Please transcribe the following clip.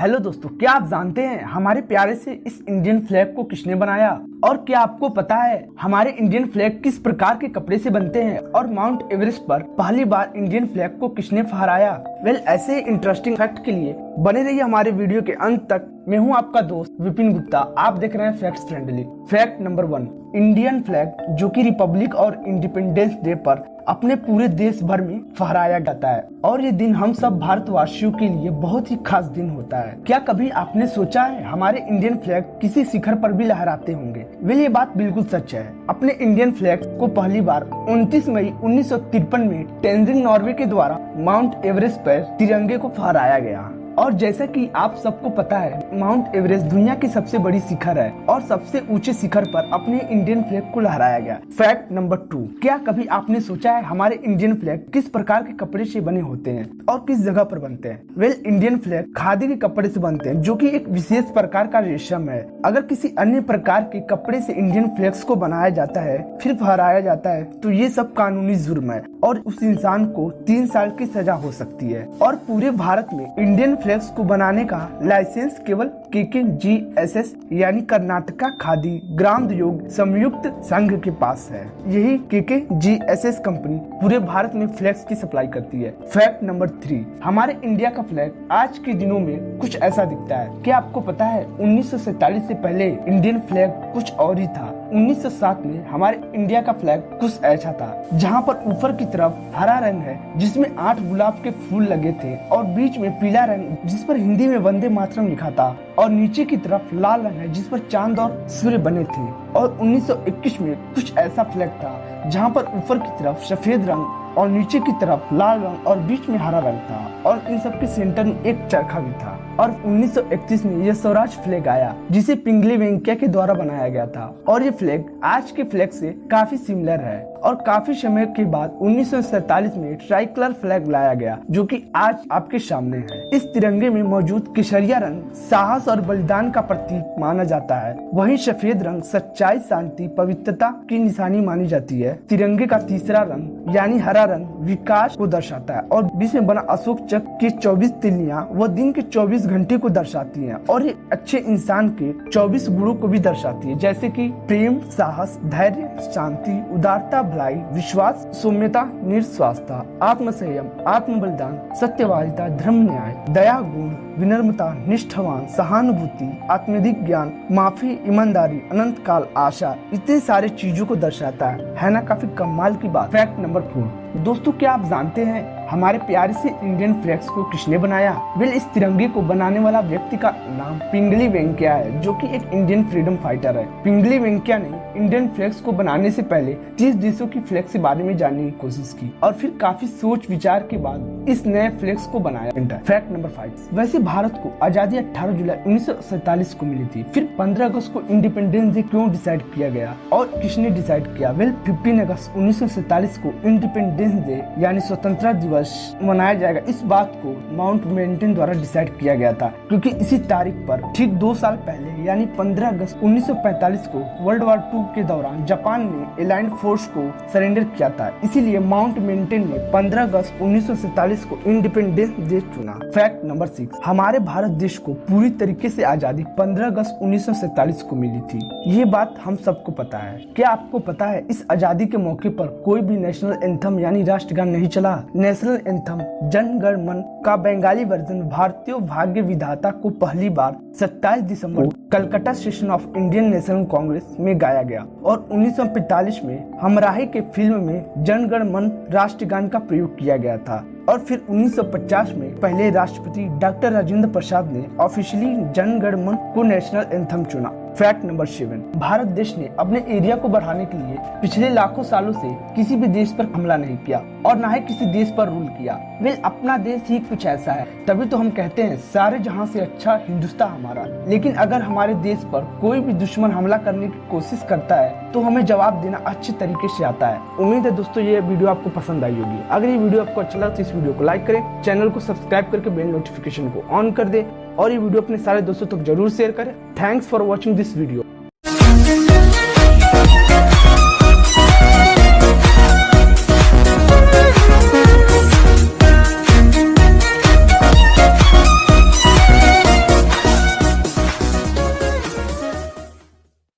Hello दोस्तों, क्या आप जानते हैं हमारे प्यारे से इस इंडियन फ्लैग को किसने बनाया? और क्या आपको पता है हमारे इंडियन फ्लैग किस प्रकार के कपड़े से बनते हैं? और माउंट एवरेस्ट पर पहली बार इंडियन फ्लैग को किसने फहराया? ऐसे इंटरेस्टिंग फैक्ट के लिए बने रहिए हमारे वीडियो के अंत तक। मैं हूं आपका दोस्त विपिन गुप्ता, आप देख रहे हैं facts friendly. Fact number 1, Indian flag जो कि रिपब्लिक और इंडिपेंडेंस डे पर अपने पूरे देश भर में फहराया जाता है और ये दिन हम सब भारतवासियों के लिए बहुत ही खास दिन होता है। क्या कभी आपने सोचा है हमारे इंडियन फ्लैग किसी शिखर पर भी लहराते होंगे? ये बात बिल्कुल सच है। अपने इंडियन फ्लैग को पहली बार 29 मई 1953 में तेंजिंग नॉर्वे के द्वारा माउंट एवरेस्ट पर तिरंगे को फहराया गया। और जैसा कि आप सबको पता है, माउंट एवरेस्ट दुनिया की सबसे बड़ी शिखर है और सबसे ऊंचे शिखर पर अपने इंडियन फ्लैग को लहराया गया। फैक्ट नंबर 2, क्या कभी आपने सोचा है हमारे इंडियन फ्लैग किस प्रकार के कपड़े से बने होते हैं और किस जगह पर बनते हैं? इंडियन फ्लैग खादी के कपड़े से बनते हैं जो कि एक विशेष प्रकार का रेशम है। अगर किसी अन्य प्रकार के कपड़े से इंडियन फ्लैग्स को बनाया जाता है फिर फहराया जाता है तो ये सब कानूनी जुर्म है और उस इंसान को 3 साल की सजा हो सकती है। और पूरे भारत में इंडियन फ्लैग्स को बनाने का लाइसेंस केवल KKGSS यानी कर्नाटका खादी ग्रामोद्योग संयुक्त संघ के पास है। यही KKGSS कंपनी पूरे भारत में फ्लैग्स की सप्लाई करती है। फैक्ट नंबर 3, हमारे इंडिया का फ्लैग आज के दिनों में कुछ ऐसा दिखता है। क्या आपको पता है 1947 से पहले इंडियन फ्लैग कुछ और ही था। 1907 में हमारे इंडिया का फ्लैग कुछ ऐसा था जहाँ पर ऊपर की तरफ हरा रंग है जिसमें 8 गुलाब के फूल लगे थे और बीच में पीला रंग जिस पर हिंदी में वंदे मातरम लिखा था और नीचे की तरफ लाल रंग है जिस पर चांद और सूर्य बने थे। और 1921 में कुछ ऐसा फ्लैग था जहाँ पर ऊपर की तरफ सफेद रंग और नीचे की तरफ लाल रंग और बीच में हरा रंग था और इन सब के सेंटर में एक चरखा भी था। और 1931 में यह स्वराज फ्लैग आया जिसे पिंगली वेंकैया के द्वारा बनाया गया था और ये फ्लैग आज के फ्लैग से काफी सिमिलर है। और काफी समय के बाद 1947 में ट्राइकलर फ्लैग लाया गया जो कि आज आपके सामने है। इस तिरंगे में मौजूद केसरिया रंग साहस और बलिदान का प्रतीक माना जाता है, वहीं सफेद रंग सच्चाई, शांति, पवित्रता की निशानी मानी जाती है। तिरंगे का तीसरा रंग यानी हरा रंग विकास को दर्शाता है और बीच में बना अशोक चक्र की 24 तिल्लियां वो दिन के 24 घंटे को दर्शाती हैं और ये अच्छे इंसान के 24 गुणों को भी दर्शाती है, जैसे कि प्रेम, साहस, धैर्य, शांति, उदारता, भलाई, विश्वास, सौम्यता, निस्वार्थता, आत्मसंयम, आत्म बलिदान, सत्यवादिता, धर्म, न्याय, दया, गुण, विनम्रता, निष्ठावान, सहानुभूति, आत्मधिक ज्ञान, माफी, ईमानदारी, अनंत काल, आशा, इतने सारे चीजों को दर्शाता है ना? काफी कमाल की बात। फैक्ट नंबर 4, दोस्तों क्या आप जानते हैं हमारे प्यारे से इंडियन फ्लैग्स को किसने बनाया? इस तिरंगे को बनाने वाला व्यक्ति का नाम पिंगली वेंकैया है जो कि एक इंडियन फ्रीडम फाइटर है। पिंगली वेंकैया ने इंडियन फ्लैग्स को बनाने से पहले 30 देशों की फ्लैग के बारे में जानने की कोशिश की और फिर काफी सोच विचार के बाद इस नए फ्लैग्स को बनाया। फैक्ट नंबर 5, वैसे भारत को आजादी 18 जुलाई 1947 को मिली थी। फिर 15 अगस्त को इंडिपेंडेंस डे क्यों डिसाइड किया गया और किसने डिसाइड किया? 15 अगस्त 1947 को इंडिपेंडेंस डे यानी स्वतंत्रता दिवस मनाया जाएगा। इस बात को माउंट मेंटेन द्वारा डिसाइड किया गया था क्योंकि इसी तारीख पर ठीक 2 साल पहले यानी 15 अगस्त 1945 को वर्ल्ड वॉर 2 के दौरान जापान ने एलाइंड फोर्स को सरेंडर किया था। इसीलिए माउंट मेंटेन ने 15 अगस्त 1947 को इंडिपेंडेंस डे चुना। फैक्ट नंबर 6, हमारे भारत देश को पूरी तरीके से आजादी 15 अगस्त 1947 को मिली थी। ये बात हम सबको पता है। क्या आपको पता है इस आजादी के मौके पर कोई भी नेशनल एंथम यानी राष्ट्रगान नहीं चला? नेशनल एंथम जन गण मन का बंगाली वर्जन भारतीय भाग्य विधाता को पहली बार 27 दिसंबर Calcutta session of Indian National Congress में गाया गया और 1945 में हमराही के फिल्म में जन गण मन राष्ट्रगान का प्रयोग किया गया था। और फिर 1950 में पहले राष्ट्रपति डॉक्टर राजेंद्र प्रसाद ने ऑफिशियली जन गण मन को नेशनल एंथम चुना। फैक्ट नंबर 7, भारत देश ने अपने एरिया को बढ़ाने के लिए पिछले लाखों सालों से किसी भी देश पर हमला नहीं किया और न ही किसी देश पर रूल किया। अपना देश ही कुछ ऐसा है, तभी तो हम कहते हैं सारे जहां से अच्छा हिंदुस्तान हमारा। लेकिन अगर हमारे देश पर कोई भी दुश्मन हमला करने की कोशिश करता है तो हमें जवाब देना अच्छे तरीके से आता है। उम्मीद है दोस्तों ये वीडियो आपको पसंद आई होगी। अगर ये वीडियो आपको अच्छा लगा तो इस वीडियो को लाइक करें, चैनल को सब्सक्राइब करके बेल नोटिफिकेशन को ऑन कर दे और ये वीडियो अपने सारे दोस्तों तक जरूर शेयर करें। Thanks for watching this video.